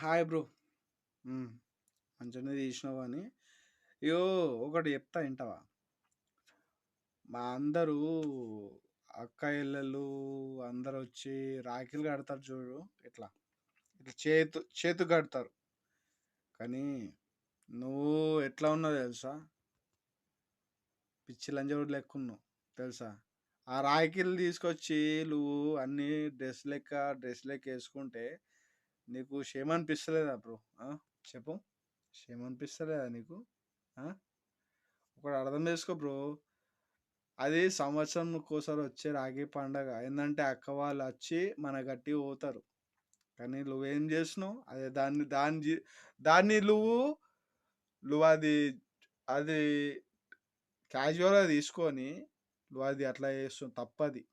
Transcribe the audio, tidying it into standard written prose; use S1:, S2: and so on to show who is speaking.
S1: Hi bro. హ్మ్. మంచిగానే తీసినావు గానీ, ఇగో ఒకటి చెప్తా ఇంటవా? మా అందరూ అక్క చెల్లెళ్ళు అందరొచ్చి రాఖీలు కడతారు చూడు. ఇట్లా ఇట్లా చేతికి కడతారు. కానీ నువ్వు ఎట్లా ఉన్నావు తెలుసా? పిచ్చి లంజోడుకు లెక్కున్నావు తెలుసా? ఆ రాఖీలు తీసుకొచ్చి నువ్వు అన్ని డ్రెస్ లెక్క వేసుకుంటే నీకు షేమ్ అనిపిస్తలేదా బ్రో? చెప్పు. షేమ్ అనిపిస్తలేదా నీకు? ఆ? ఒకటి అర్థం చేసుకో బ్రో. అది సంవత్సరంకోసారి వచ్చే రాఖీ పండగ. ఏందంటే అక్క వాళ్ళు వచ్చి మన గట్టి పోతారు. కానీ నువ్వేం చేసినావు? అదే దాన్ని నువ్వు అది అది క్యాజువల్గా తీసుకొని నువ్వు అది అట్లా చేస్తున్నావు, తప్పది.